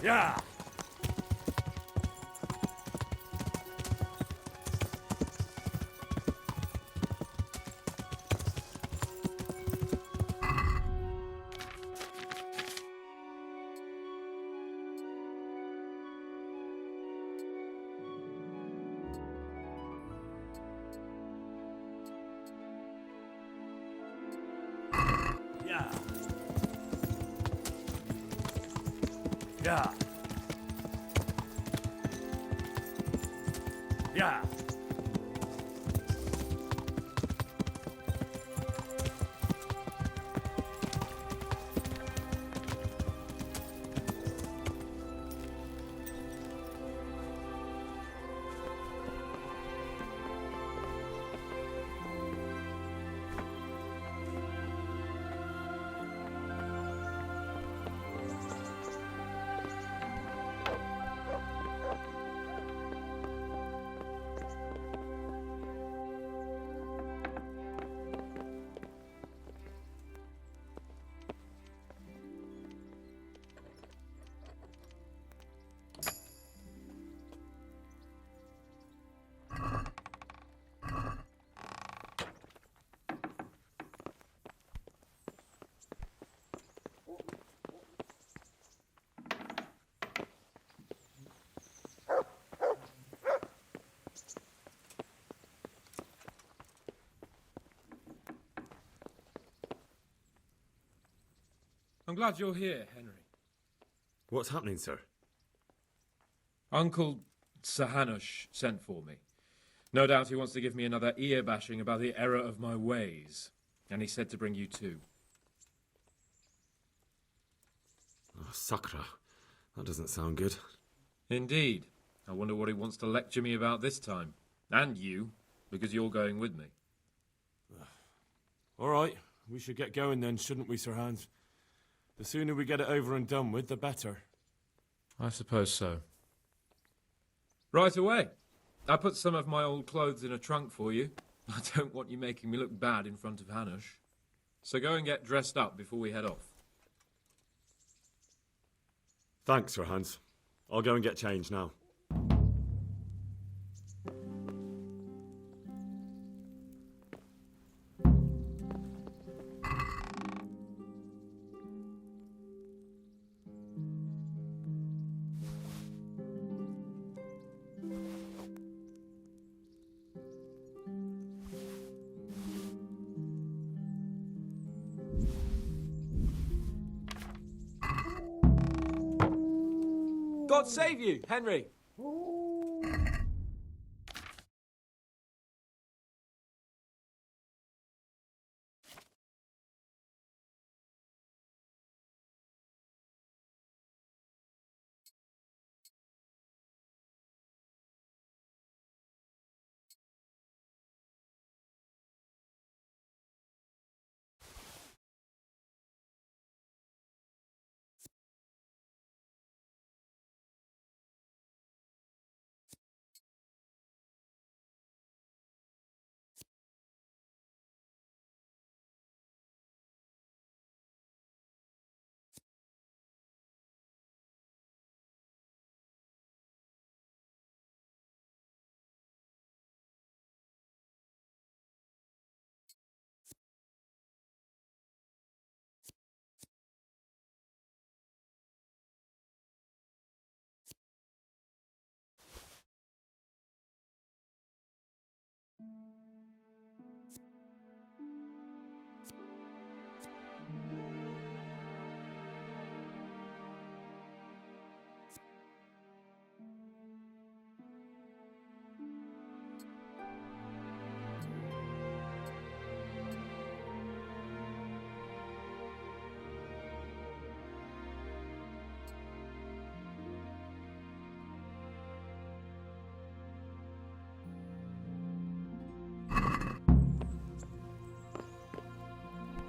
Yeah. Yeah. Yeah. Yeah. I'm glad you're here, Henry. What's happening, sir? Uncle Sahanush sent for me. No doubt he wants to give me another ear-bashing about the error of my ways. And he said to bring you too. Oh, Sakra. That doesn't sound good. Indeed. I wonder what he wants to lecture me about this time. And you, because you're going with me. All right, we should get going then, shouldn't we, Sir Hans? The sooner we get it over and done with, the better. I suppose so. Right away. I put some of my old clothes in a trunk for you. I don't want you making me look bad in front of Hanush. So go and get dressed up before we head off. Thanks, Sir Hans. I'll go and get changed now. God save you, Henry!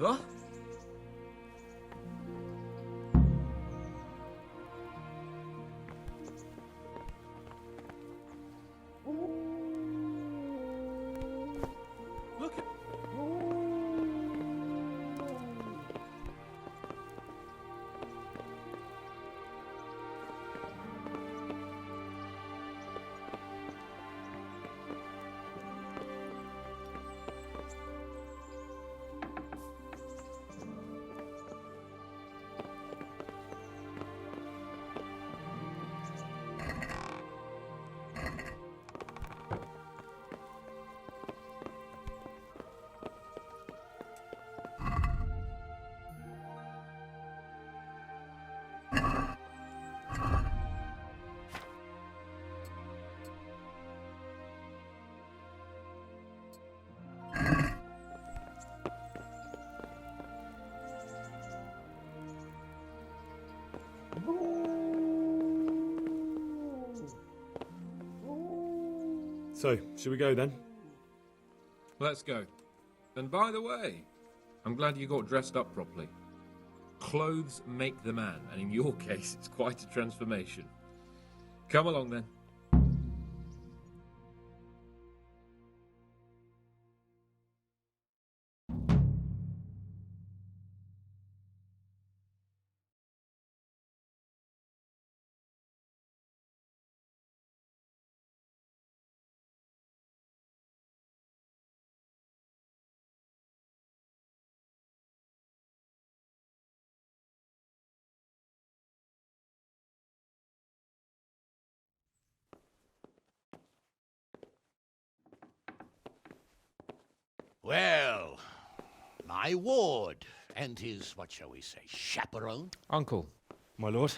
Huh? Look at... So, should we go then? Let's go. And by the way, I'm glad you got dressed up properly. Clothes make the man, and in your case, it's quite a transformation. Come along then. Well, my ward and his, what shall we say, chaperone. Uncle. My lord?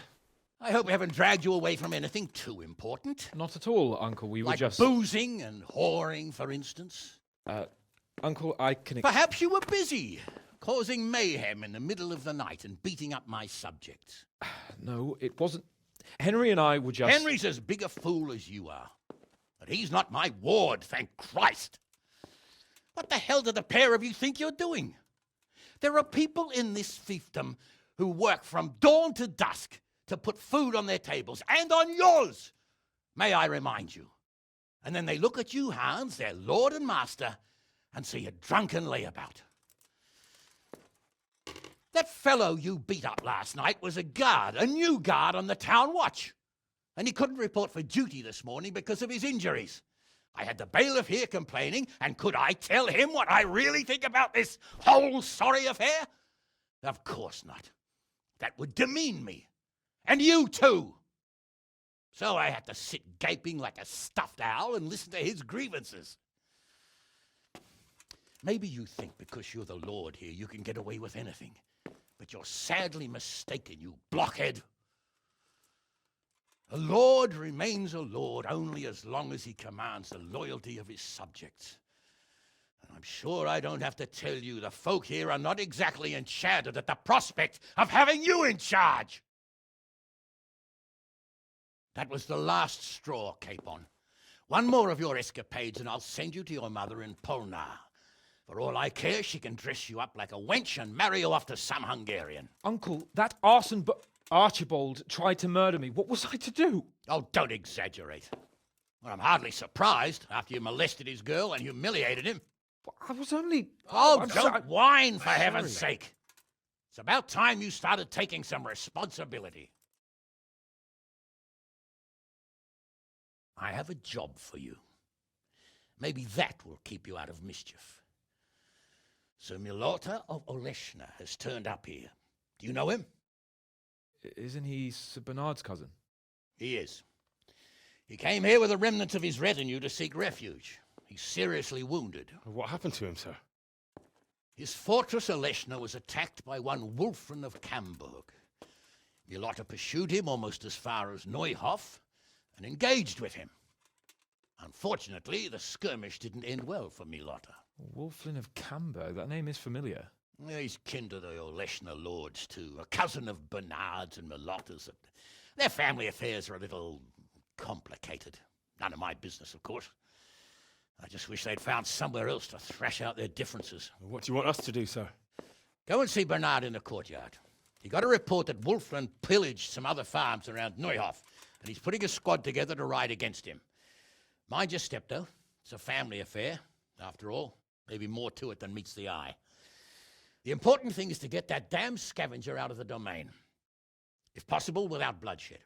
I hope we haven't dragged you away from anything too important. Not at all, Uncle. We were Like just... boozing and whoring, for instance. Uncle, I can... Perhaps you were busy, causing mayhem in the middle of the night and beating up my subjects. No, it wasn't... Henry and I were just... Henry's as big a fool as you are. But he's not my ward, thank Christ. What the hell do the pair of you think you're doing? There are people in this fiefdom who work from dawn to dusk to put food on their tables, and on yours, may I remind you. And then they look at you, Hans, their lord and master, and see a drunken layabout. That fellow you beat up last night was a guard, a new guard on the town watch. And he couldn't report for duty this morning because of his injuries. I had the bailiff here complaining, and could I tell him what I really think about this whole sorry affair? Of course not. That would demean me. And you too. So I had to sit gaping like a stuffed owl and listen to his grievances. Maybe you think because you're the lord here you can get away with anything. But you're sadly mistaken, you blockhead. A lord remains a lord only as long as he commands the loyalty of his subjects. And I'm sure I don't have to tell you the folk here are not exactly enchanted at the prospect of having you in charge. That was the last straw, Capon. One more of your escapades and I'll send you to your mother in Polnar. For all I care, she can dress you up like a wench and marry you off to some Hungarian. Uncle, that arson... Archibald tried to murder me. What was I to do? Oh, don't exaggerate. Well, I'm hardly surprised after you molested his girl and humiliated him. I was only... Oh, I'm don't whine, for heaven's sake. It's about time you started taking some responsibility. I have a job for you. Maybe that will keep you out of mischief. Sir Milota of Oleshna has turned up here. Do you know him? Isn't he Sir Bernard's cousin? He is. He came here with a remnant of his retinue to seek refuge. He's seriously wounded. What happened to him, sir? His fortress Oleshna was attacked by one Wulfrin of Camburg. Milota pursued him almost as far as Neuhof and engaged with him. Unfortunately, the skirmish didn't end well for Milota. Wulflin of Camburg. That name is familiar. He's kin to the Oleshna lords, too, a cousin of Bernard's and Milota's. Their family affairs are a little complicated. None of my business, of course. I just wish they'd found somewhere else to thrash out their differences. What do you want us to do, sir? Go and see Bernard in the courtyard. He got a report that Wulflin pillaged some other farms around Neuhof, and he's putting a squad together to ride against him. Mind your step, though. It's a family affair. After all, maybe more to it than meets the eye. The important thing is to get that damn scavenger out of the domain. If possible, without bloodshed.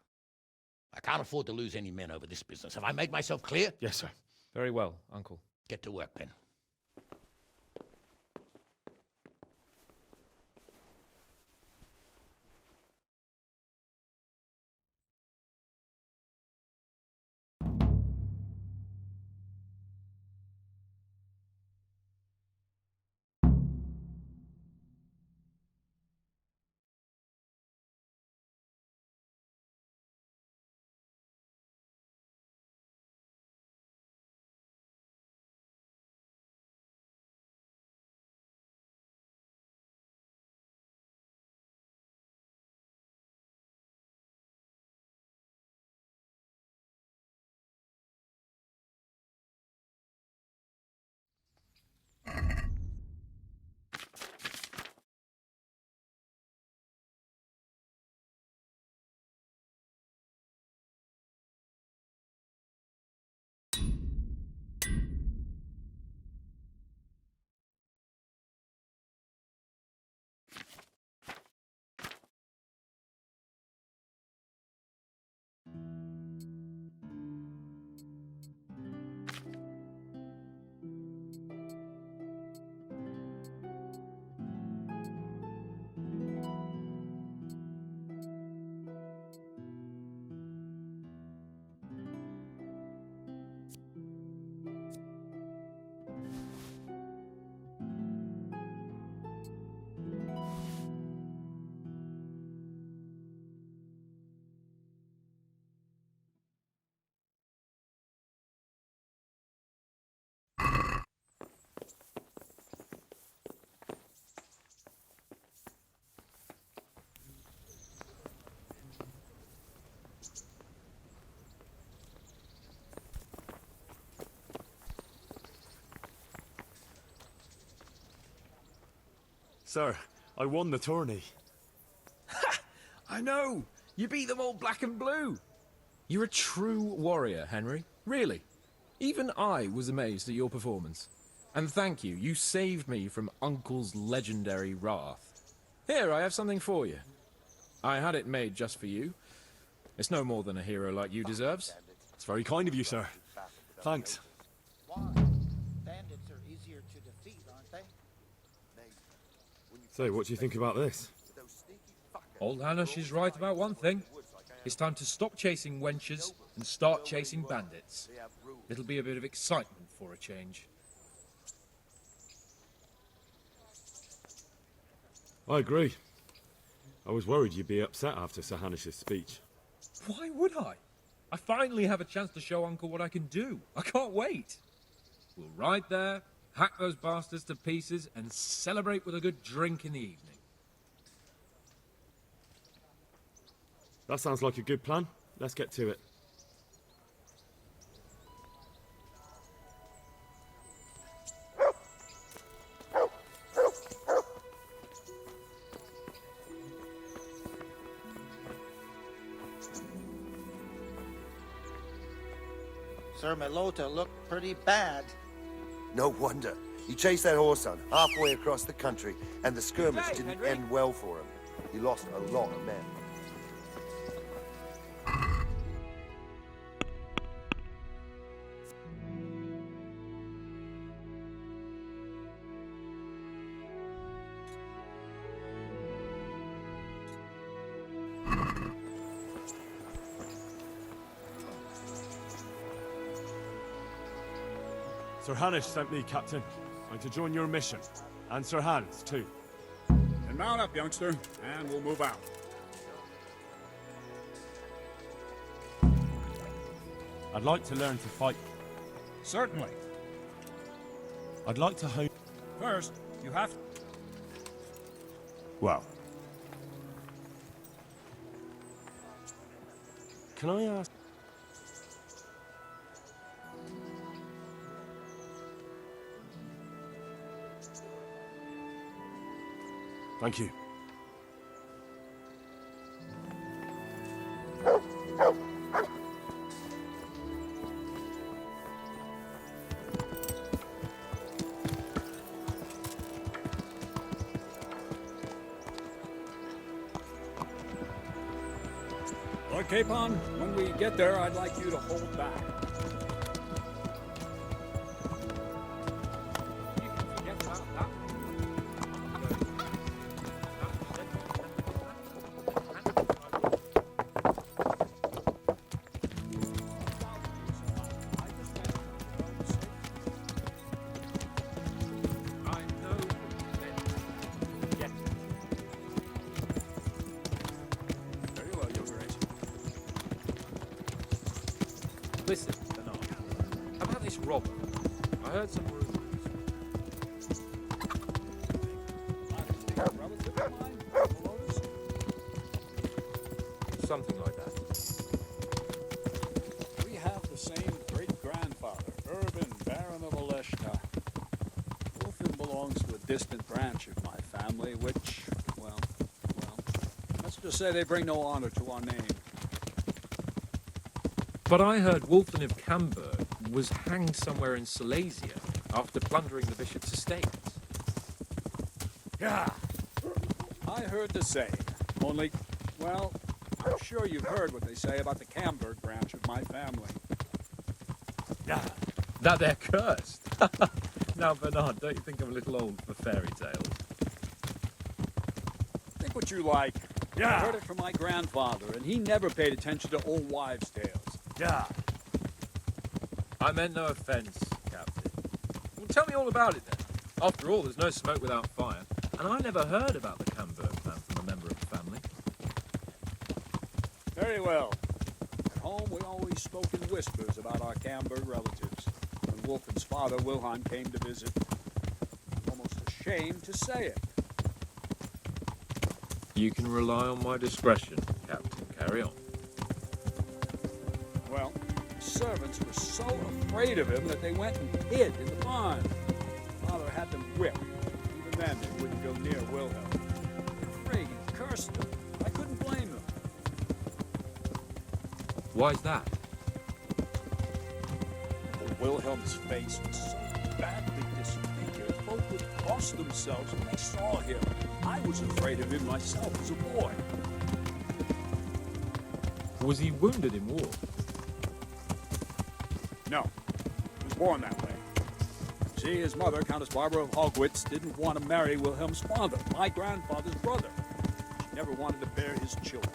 I can't afford to lose any men over this business. Have I made myself clear? Yes, sir. Very well, Uncle. Get to work, then. Sir, I won the tourney. I know! You beat them all black and blue! You're a true warrior, Henry. Really. Even I was amazed at your performance. And thank you, you saved me from Uncle's legendary wrath. Here, I have something for you. I had it made just for you. It's no more than a hero like you deserves. It's very kind of you, sir. Thanks. Bandits are easier to defeat, aren't they? So, what do you think about this? Old Hanush is right about one thing. It's time to stop chasing wenches and start chasing bandits. It'll be a bit of excitement for a change. I agree. I was worried you'd be upset after Sir Hanish's speech. Why would I? I finally have a chance to show Uncle what I can do. I can't wait. We'll ride there, hack those bastards to pieces, and celebrate with a good drink in the evening. That sounds like a good plan. Let's get to it. Sir Melota looked pretty bad. No wonder. He chased that horse on halfway across the country, and the skirmish Hey, didn't Henry. end well for him. He lost a lot of men. Sir Hanish sent me, Captain. I'm to join your mission. And Sir Hans, too. And mount up, youngster, and we'll move out. I'd like to learn to fight. Certainly. I'd like to hone... First, you have... Well. Can I ask... Thank you. Lord Capon, when we get there, I'd like you to hold back. You can forget about that. I know. Yes. Very well, Your Grace. Listen, Bernard. About this robber. I heard some rumors. Relative of mine, Dolores? Something like that. We have the same great-grandfather, Urban, Baron of Oleshka. Wolfen belongs to a distant branch of my family, which, well, let's just say they bring no honor to our name. But I heard Wolfen of Camberg was hanged somewhere in Silesia after plundering the bishop's estate. Yeah. I heard the same. Only, well, I'm sure you've heard what they say about the Camberg branch of my family. Yeah. That they're cursed. Now, Bernard, don't you think I'm a little old for fairy tales? Think what you like. Yeah. I heard it from my grandfather, and he never paid attention to old wives' tales. Yeah. I meant no offence, Captain. Well, tell me all about it then. After all, there's no smoke without fire, and I never heard about the Camberg plan from a member of the family. Very well. At home, we always spoke in whispers about our Camberg relatives. When Wolfen's father, Wilhelm, came to visit, I'm almost ashamed to say it. You can rely on my discretion, Captain. Carry on. Well, the servants were so afraid of him that they went and hid in the barn. Father had them whipped. Even men that wouldn't go near Wilhelm. Afraid he'd cursed them. I couldn't blame them. Why's that? Wilhelm's face was so badly disfigured, folk would cross themselves when they saw him. I was afraid of him myself as a boy. Was he wounded in war? No, he was born that way. See, his mother, Countess Barbara of Hogwitz, didn't want to marry Wilhelm's father, my grandfather's brother. She never wanted to bear his children.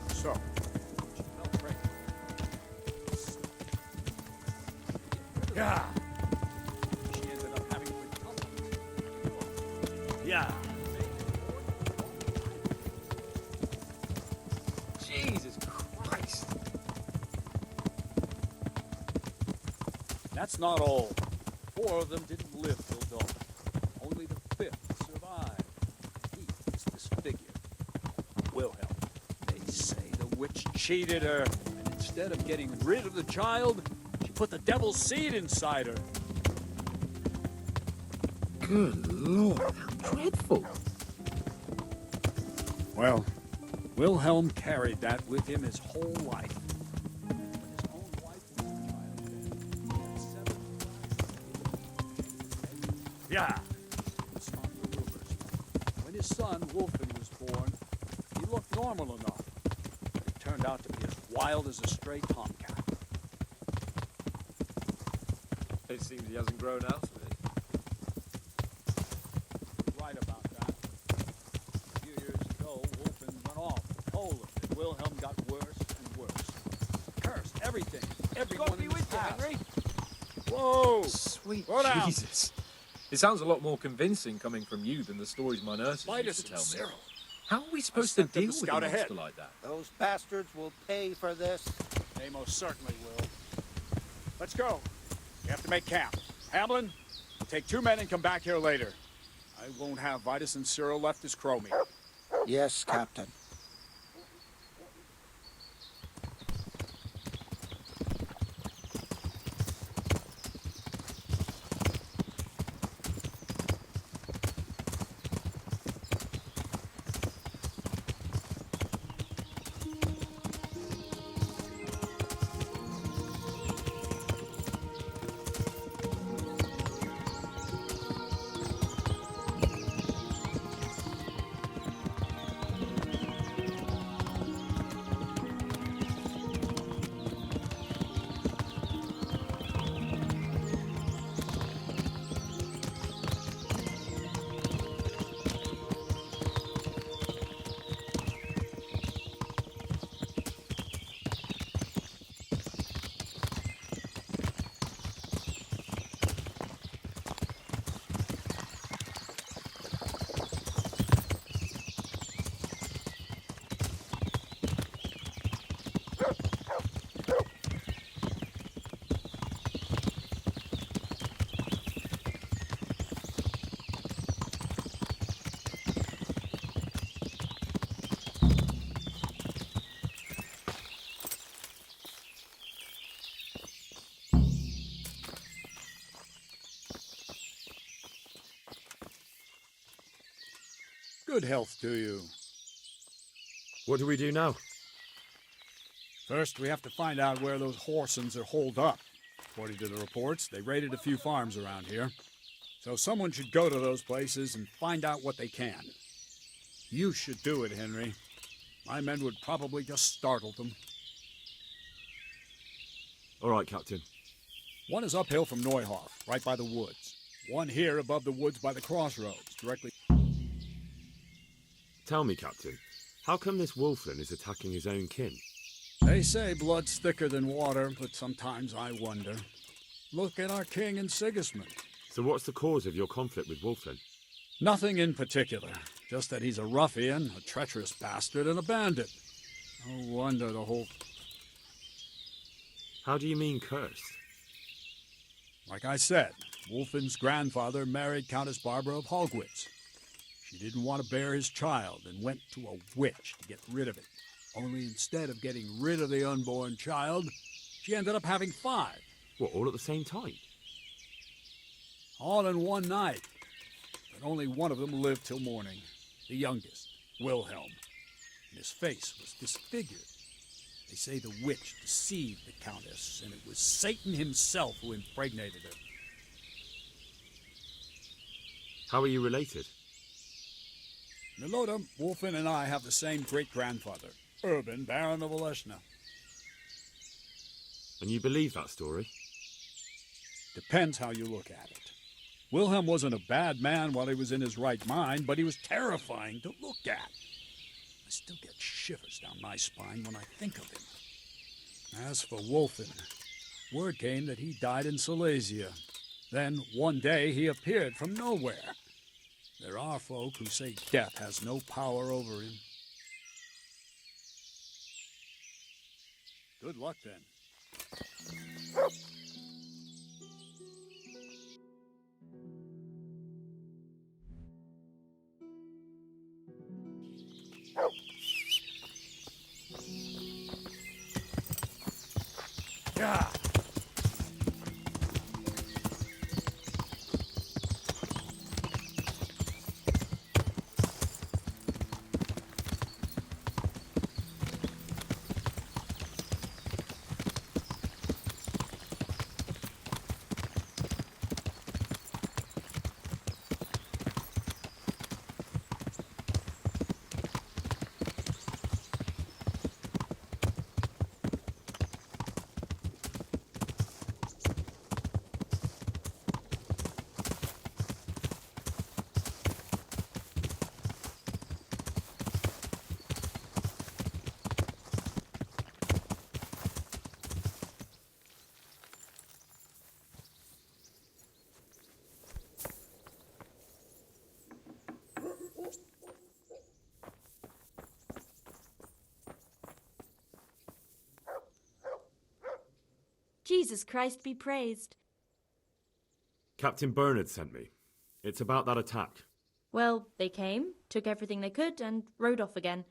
So, she fell pregnant. Yeah. She ended up having quintuplets. Yeah. Jesus Christ! That's not all. 4 of them didn't live till dawn. Only the 5th survived. He was disfigured. Wilhelm. They say the witch cheated her, and instead of getting rid of the child, she put the devil's seed inside her. Good Lord, how dreadful! Well, Wilhelm carried that with him his whole life. When his own wife was a child, he had 7 Yeah. on the rumors. When his son, Wolfen, was born, he looked normal enough. But he turned out to be as wild as a stray tomcat. It seems he hasn't grown out of it. You're right about that. A few years ago, Wolfen went off to Poland, and Wilhelm got worse and worse. Cursed everything, everyone in his past. Whoa! Sweet Slow down. Jesus. It sounds a lot more convincing coming from you than the stories my nurses used to tell me. Cyril. How are we supposed to sent them deal to with a scout monster ahead. like that? Those bastards will pay for this. They most certainly will. Let's go. We have to make camp. Hamlin, take 2 men and come back here later. I won't have Vitus and Cyril left as crow meat. Yes, Captain. Good health to you. What do we do now? First, we have to find out where those Horsons are holed up. According to the reports, they raided a few farms around here. So someone should go to those places and find out what they can. You should do it, Henry. My men would probably just startle them. All right, Captain. One is uphill from Neuhoff, right by the woods. One here above the woods by the crossroads, directly... Tell me, Captain, how come this Wolfen is attacking his own kin? They say blood's thicker than water, but sometimes I wonder. Look at our king and Sigismund. So what's the cause of your conflict with Wolfen? Nothing in particular, just that he's a ruffian, a treacherous bastard, and a bandit. No wonder the whole... How do you mean cursed? Like I said, Wolfen's grandfather married Countess Barbara of Hogwitz. She didn't want to bear his child and went to a witch to get rid of it. Only instead of getting rid of the unborn child, she ended up having 5. What, all at the same time? All in one night. but only one of them lived till morning. The youngest, Wilhelm. And his face was disfigured. They say the witch deceived the Countess, and it was Satan himself who impregnated her. How are you related? Milota, Wolfen, and I have the same great-grandfather, Urban, Baron of Oleshna. And you believe that story? Depends how you look at it. Wilhelm wasn't a bad man while he was in his right mind, but he was terrifying to look at. I still get shivers down my spine when I think of him. As for Wolfen, word came that he died in Silesia. Then, one day, he appeared from nowhere. There are folk who say death has no power over him. Good luck, then. Yeah. Jesus Christ be praised. Captain Bernard sent me. It's about that attack. Well, they came, took everything they could, and rode off again.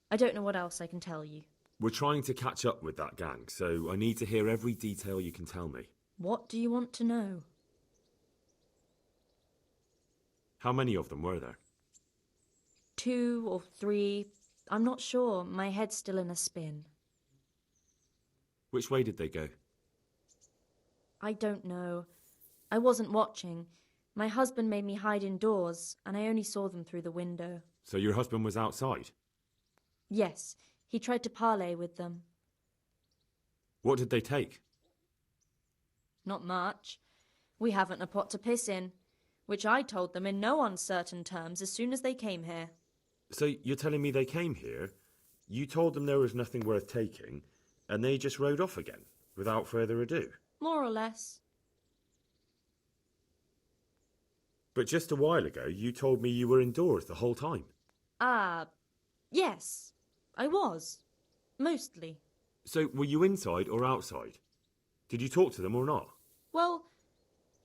I don't know what else I can tell you. We're trying to catch up with that gang, so I need to hear every detail you can tell me. What do you want to know? How many of them were there? 2 or 3. I'm not sure. My head's still in a spin. Which way did they go? I don't know. I wasn't watching. My husband made me hide indoors, and I only saw them through the window. So your husband was outside? Yes, he tried to parley with them. What did they take? Not much. We haven't a pot to piss in, which I told them in no uncertain terms as soon as they came here. So you're telling me they came here, you told them there was nothing worth taking, and they just rode off again, without further ado? More or less. But just a while ago, you told me you were indoors the whole time. Yes, I was. Mostly. So were you inside or outside? Did you talk to them or not? Well,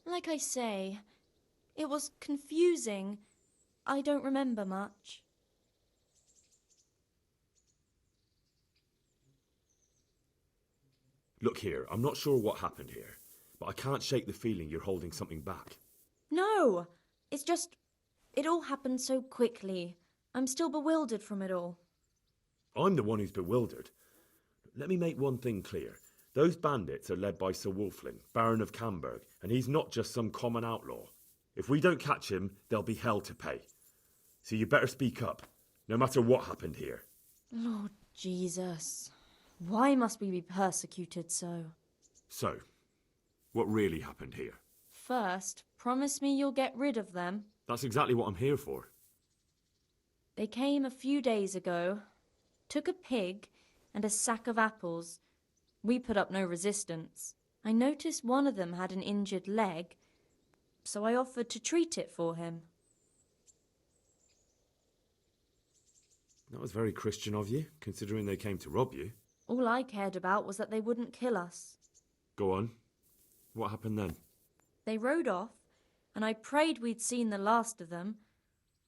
like I say, it was confusing. I don't remember much. Look here, I'm not sure what happened here, but I can't shake the feeling you're holding something back. No, it's just, it all happened so quickly. I'm still bewildered from it all. I'm the one who's bewildered. Let me make one thing clear. Those bandits are led by Sir Wolfling, Baron of Camberg, and he's not just some common outlaw. If we don't catch him, there'll be hell to pay. So you better speak up, no matter what happened here. Lord Jesus, why must we be persecuted so? So, what really happened here? First, promise me you'll get rid of them. That's exactly what I'm here for. They came a few days ago, took a pig and a sack of apples. We put up no resistance. I noticed one of them had an injured leg, so I offered to treat it for him. That was very Christian of you, considering they came to rob you. All I cared about was that they wouldn't kill us. Go on. What happened then? They rode off, and I prayed we'd seen the last of them.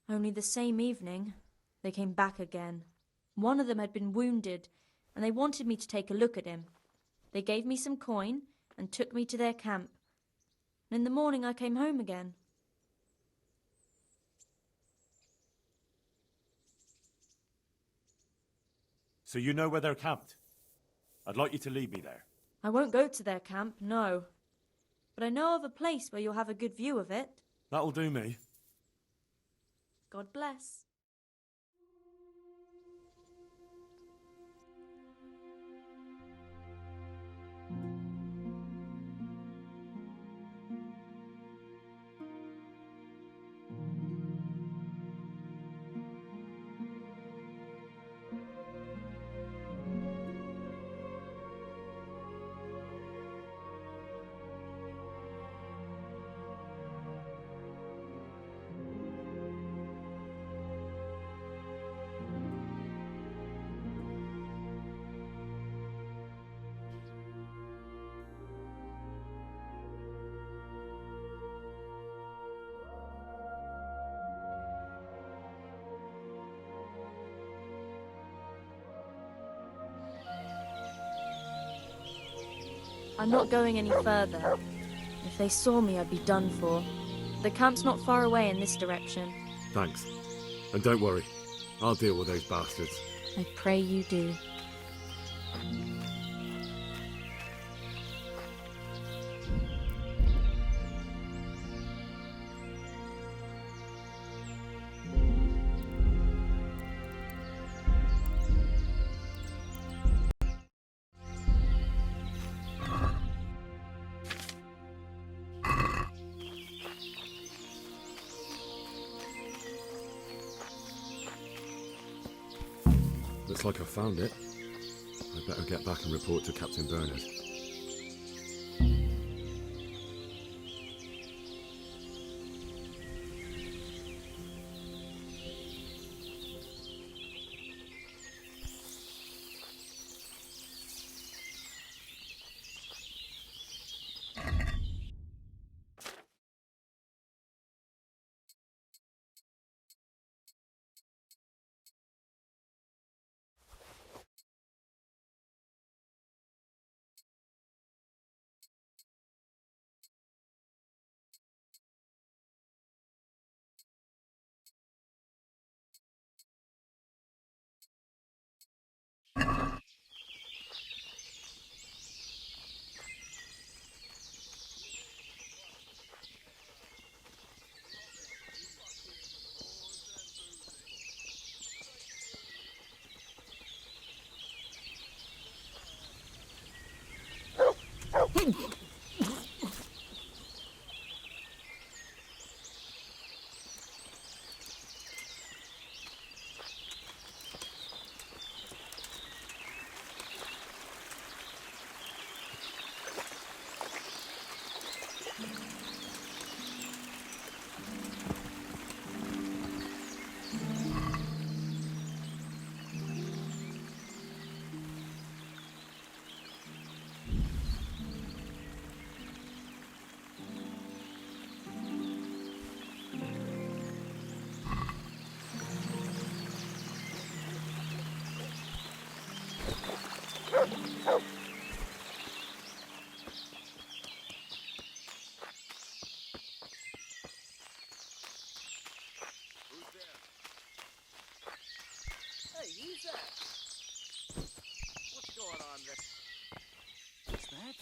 Only the same evening, they came back again. One of them had been wounded, and they wanted me to take a look at him. They gave me some coin and took me to their camp. And in the morning I came home again. So you know where they're camped? I'd like you to lead me there. I won't go to their camp, no. But I know of a place where you'll have a good view of it. That'll do me. God bless. I'm not going any further. If they saw me, I'd be done for. The camp's not far away in this direction. Thanks. And don't worry, I'll deal with those bastards. I pray you do. Looks like I found it. I'd better get back and report to Captain Bernard. Hey, who's that? What's going on there? What's that?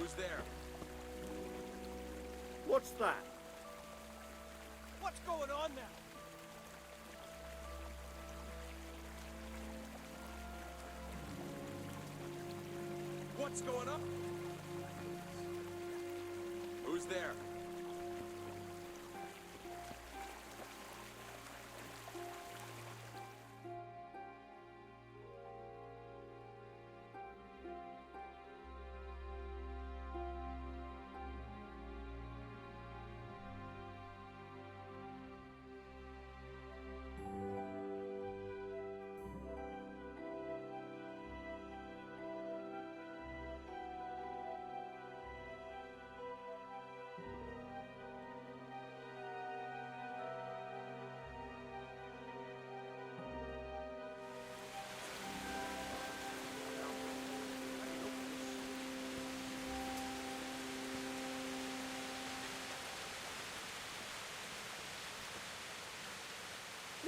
Who's there? What's that? What's going on now? What's going on? Who's there?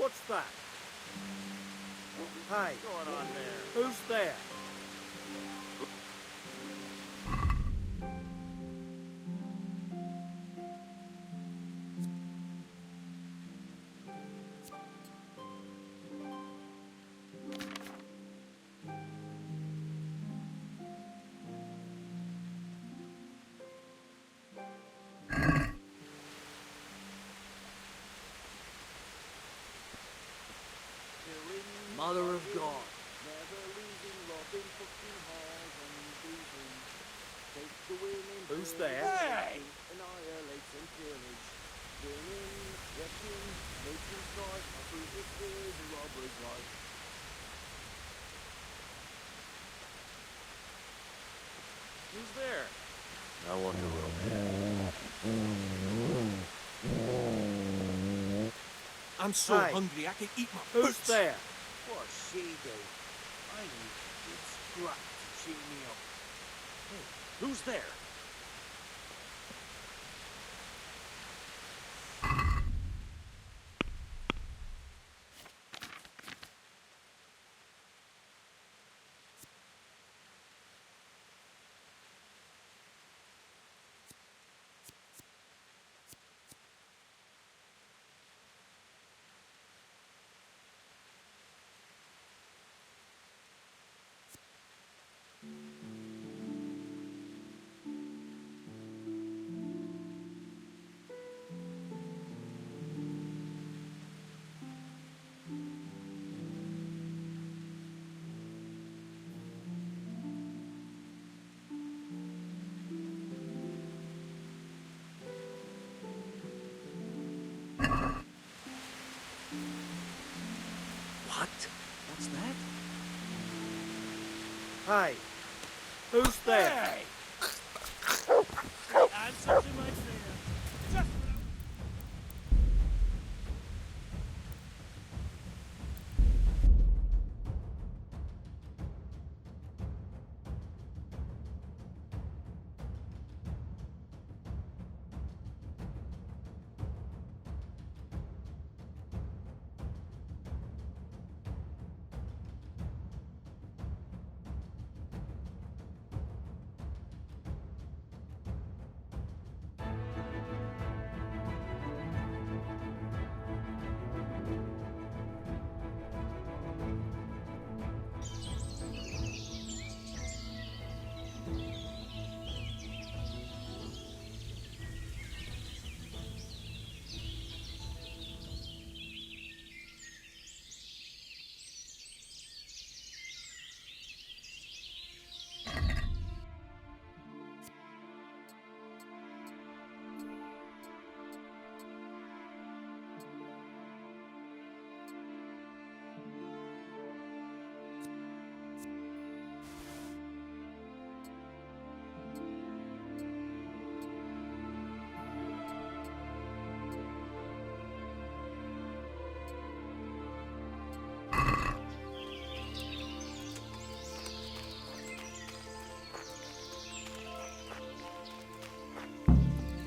What's that? Hey, What's going on there? who's there? Mother of God. Who's there? Hey! Who's there? I want to roll. I'm so Hey. hungry I can eat my Who's boots. there? What's she do? I need good scrap to cheer me up. Hey, who's there? What? What's that? Hey, who's there? Hey! Answer to my prayer.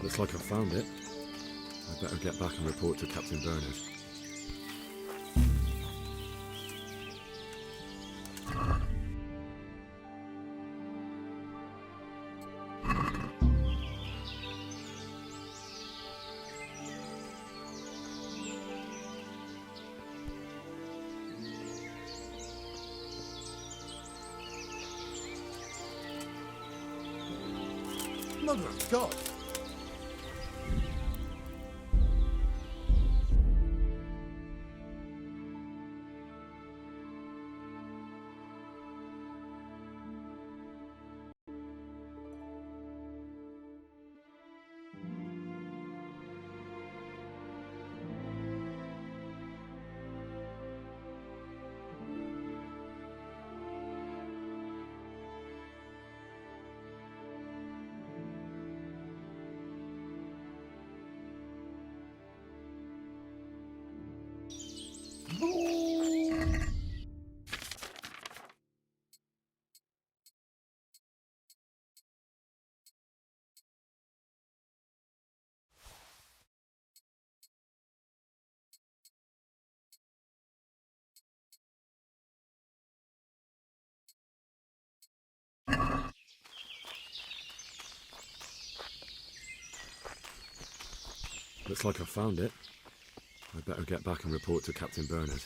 Just Looks like I found it. I'd better get back and report to Captain Bernard. Mother of God! Looks like I found it. I'd better get back and report to Captain Bernard.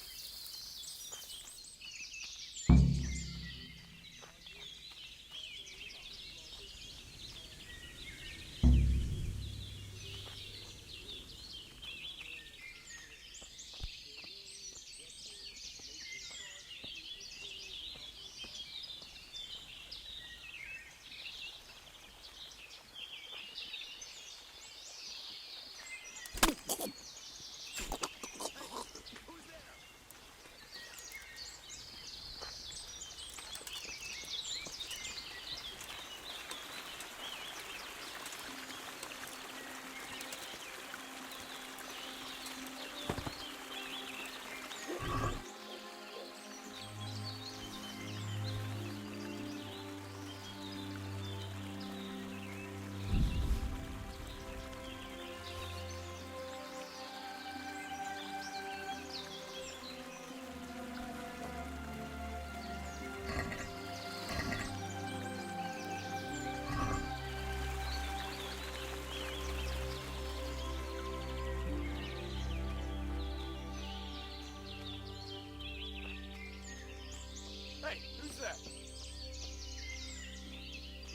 Hey, who's there?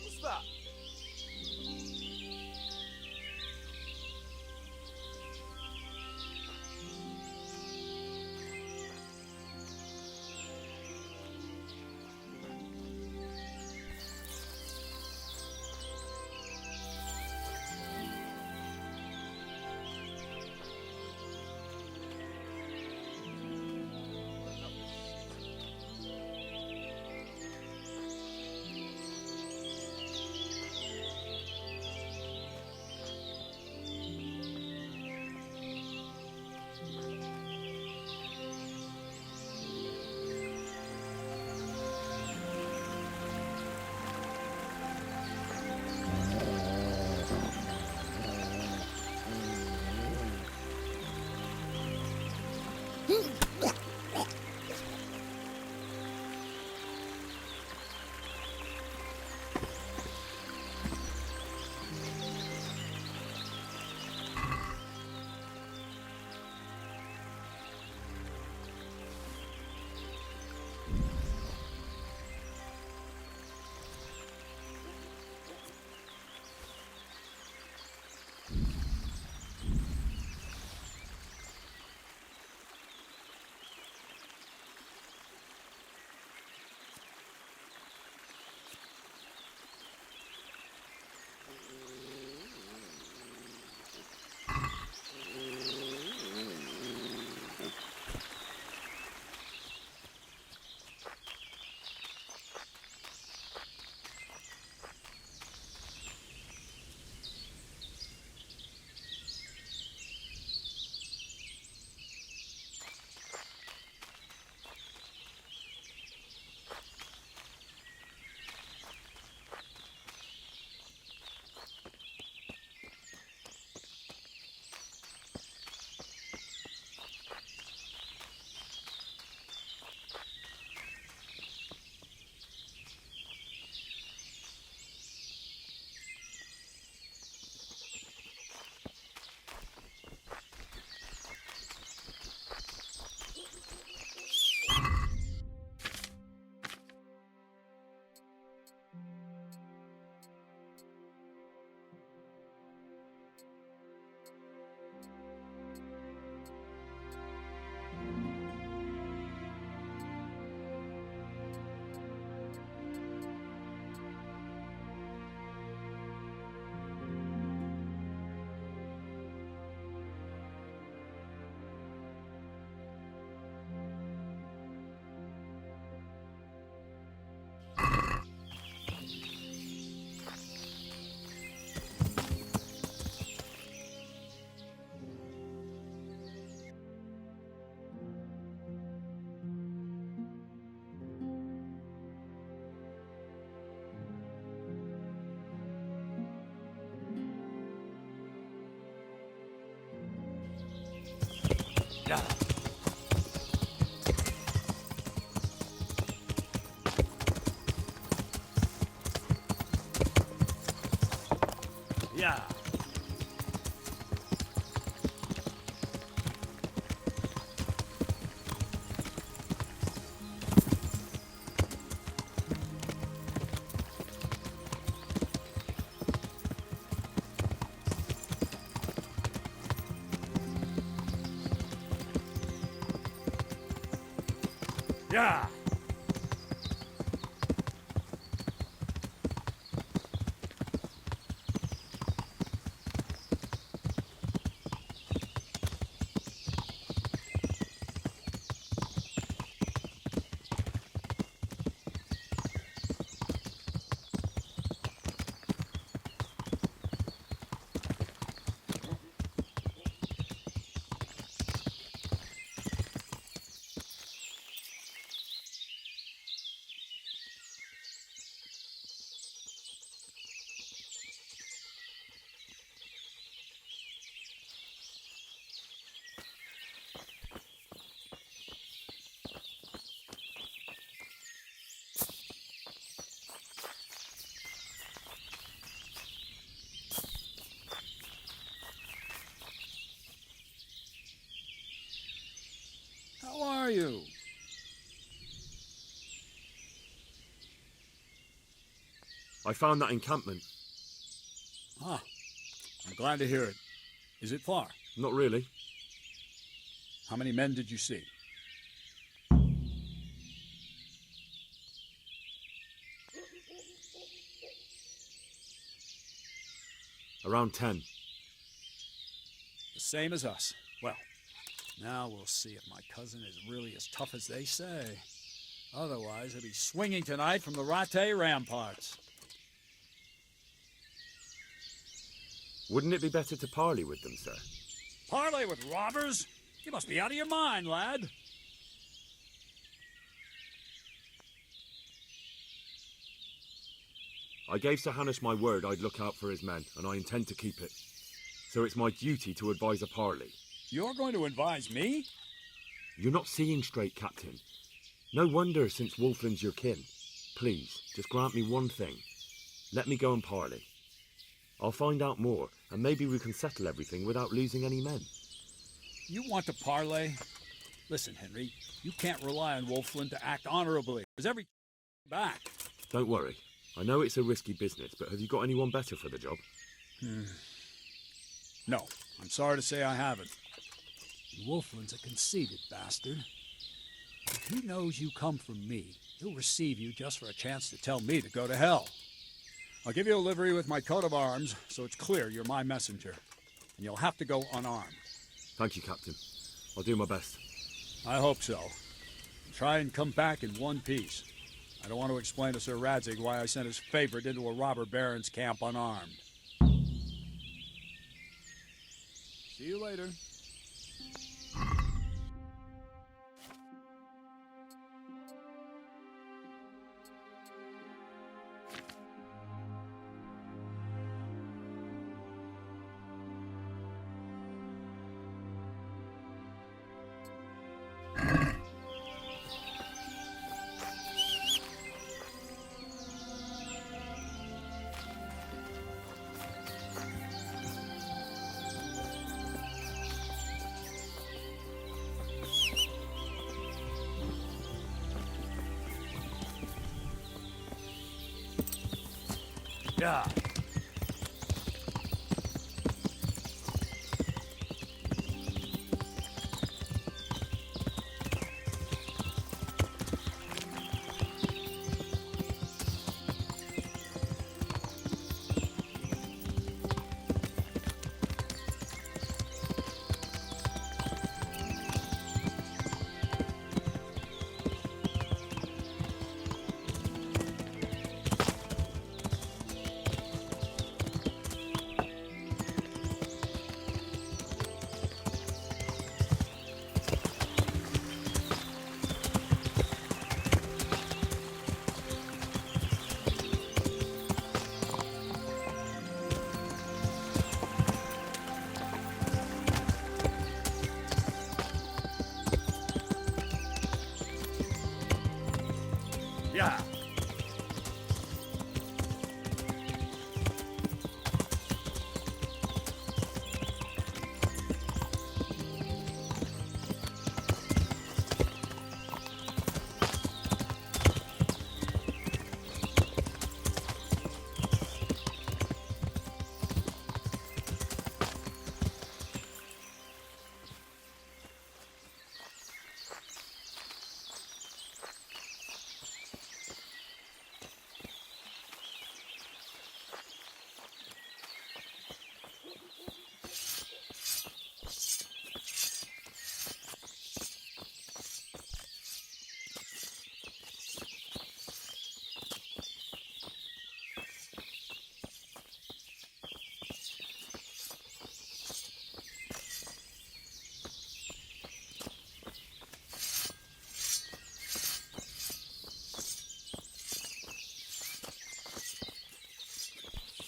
What's that? Yeah. Yeah. How are you? I found that encampment. Ah, I'm glad to hear it. Is it far? Not really. How many men did you see? Around 10. The same as us. Well, now we'll see if my cousin is really as tough as they say. Otherwise, he'll be swinging tonight from the Rate ramparts. Wouldn't it be better to parley with them, sir? Parley with robbers? You must be out of your mind, lad. I gave Sir Hanush my word I'd look out for his men, and I intend to keep it. So it's my duty to advise a parley. You're going to advise me? You're not seeing straight, Captain. No wonder, since Wolfland's your kin. Please, just grant me one thing. Let me go and parley. I'll find out more, and maybe we can settle everything without losing any men. You want to parley? Listen, Henry, you can't rely on Wolfland to act honorably. There's every back. Don't worry. I know it's a risky business, but have you got anyone better for the job? No, I'm sorry to say I haven't. Wolfland's a conceited bastard. If he knows you come from me, he'll receive you just for a chance to tell me to go to hell. I'll give you a livery with my coat of arms, so it's clear you're my messenger. And you'll have to go unarmed. Thank you, Captain. I'll do my best. I hope so. Try and come back in one piece. I don't want to explain to Sir Radzig why I sent his favorite into a robber baron's camp unarmed. See you later. Yeah.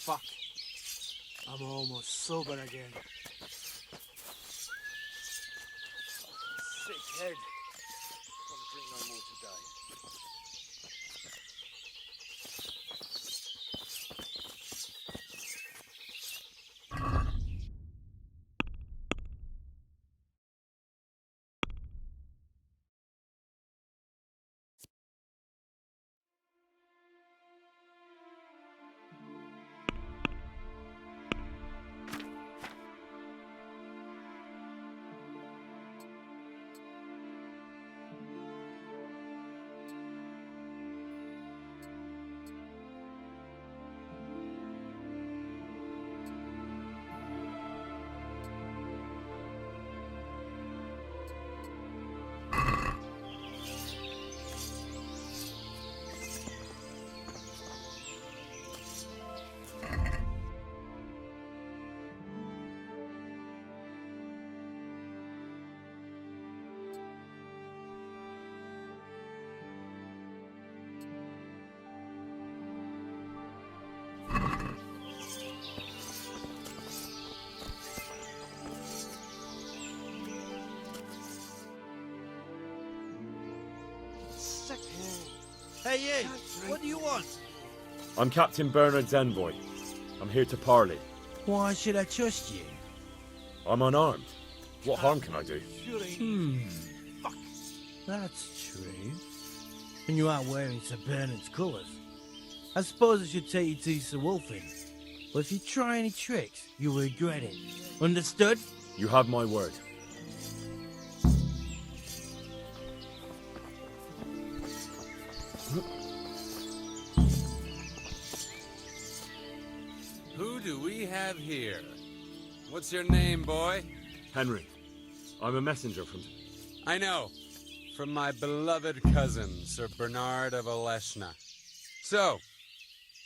fuck. I'm almost sober again. Sick head. Can't drink no more today. Hey, you! What do you want? I'm Captain Bernard's envoy. I'm here to parley. Why should I trust you? I'm unarmed. What harm can I do? Fuck. That's true. And you are wearing Sir Bernard's colours. I suppose I should take you to Sir Wolfing. But if you try any tricks, you'll regret it. Understood? You have my word. Who do we have here? What's your name, boy? Henry. I'm a messenger from... I know. From my beloved cousin, Sir Bernard of Oleshna. So,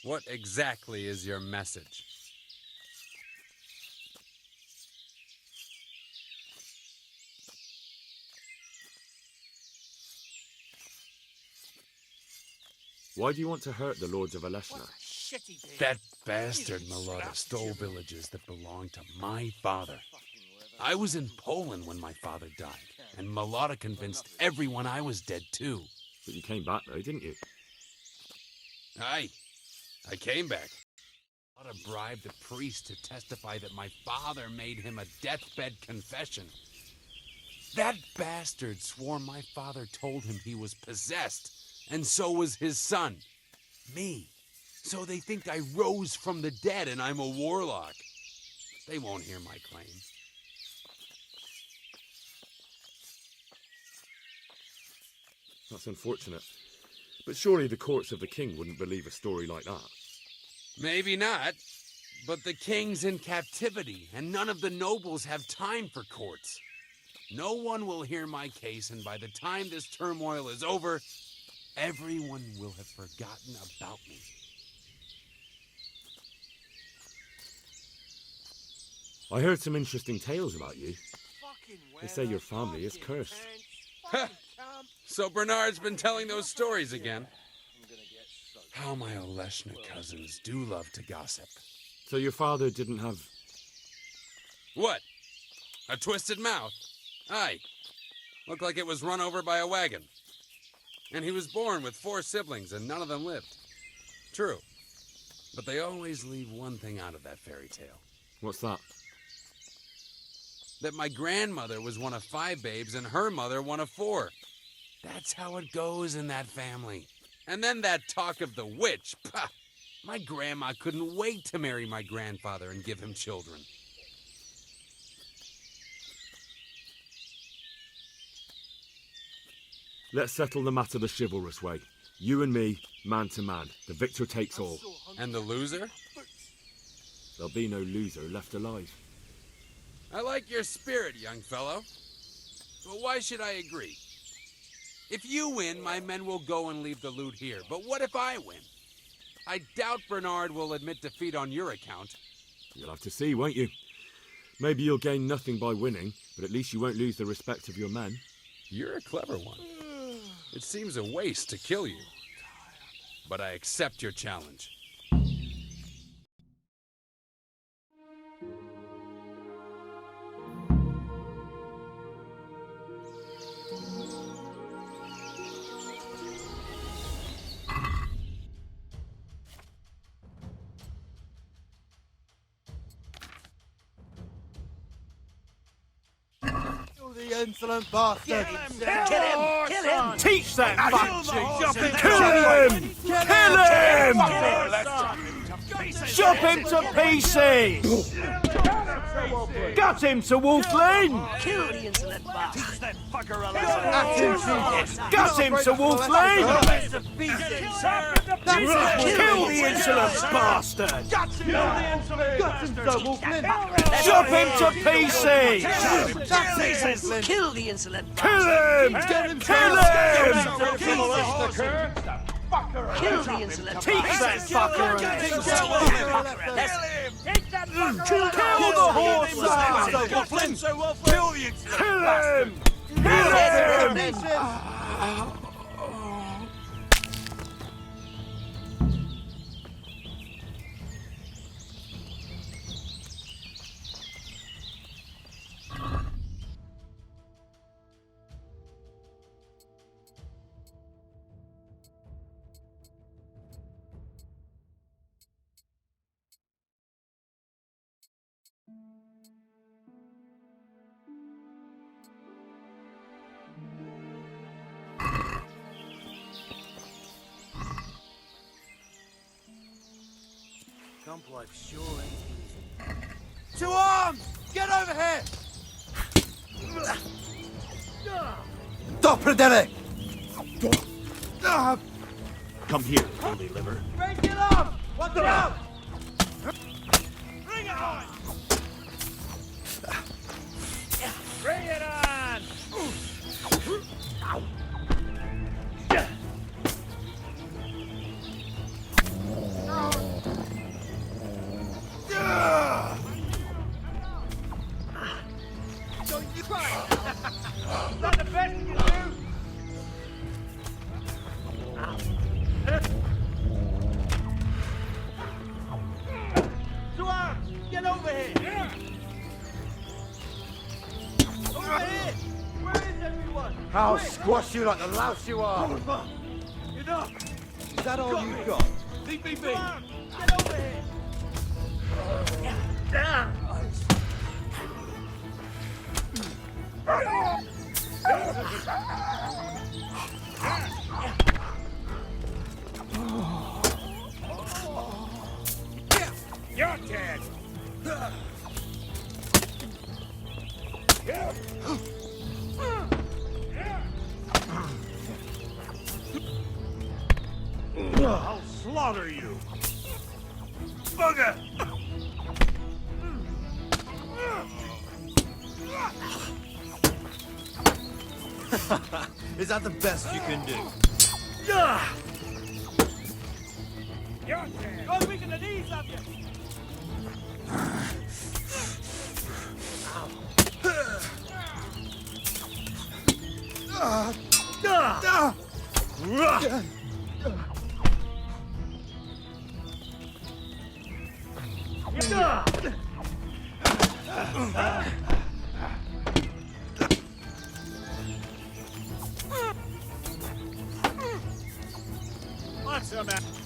what exactly is your message? Why do you want to hurt the lords of Oleshna? That bastard Malota stole villages that belonged to my father. I was in Poland when my father died, and Malota convinced everyone I was dead too. But you came back though, didn't you? I came back. Malota bribed a priest to testify that my father made him a deathbed confession. That bastard swore my father told him he was possessed, and so was his son, me. So they think I rose from the dead and I'm a warlock. They won't hear my claim. That's unfortunate. But surely the courts of the king wouldn't believe a story like that. Maybe not, but the king's in captivity, and none of the nobles have time for courts. No one will hear my case, and by the time this turmoil is over, everyone will have forgotten about me. I heard some interesting tales about you. They say your family is cursed. So Bernard's been telling those stories again. How my Oleshna cousins do love to gossip. So your father didn't have... What? A twisted mouth? Aye. Looked like it was run over by a wagon. And he was born with 4 siblings and none of them lived. True. But they always leave one thing out of that fairy tale. What's that? That my grandmother was one of 5 babes and her mother one of 4. That's how it goes in that family. And then that talk of the witch. Pah! My grandma couldn't wait to marry my grandfather and give him children. Let's settle the matter the chivalrous way. You and me, man to man. The victor takes all. And the loser? There'll be no loser left alive. I like your spirit, young fellow. But why should I agree? If you win, my men will go and leave the loot here. But what if I win? I doubt Bernard will admit defeat on your account. You'll have to see, won't you? Maybe you'll gain nothing by winning, but at least you won't lose the respect of your men. You're a clever one. It seems a waste to kill you. But I accept your challenge. The insolent bastard! Kill him! Teach that fuck! Chop him to pieces! Gut him to Wolfling! Kill the insolent bastard! Teach that fucker a lesson! Gut him to Wolfling! Kill the insolent bastard! Gut him to Wolfling! Chop him to pieces! Kill the insolent Kill him! Kill him! Kill the insolent Teach that fucker! Kill the horse! Kill him! Kill him! Camp life sure ain't easy. To arms! Get over here! Dopradele! Come here, holy liver. Break it up! Watch out! Bring it on! Bring it on! Don't you cry! Is that the best you can do? To arms! Get over here! Over here! Where is everyone? I'll squash you like the louse you are! Enough! Is that all you got? Leave me be! Get over here! You're dead! I'll slaughter you! Bugger! Is that the best you can do? You're dead! Go weak in the knees of you! What's the matter?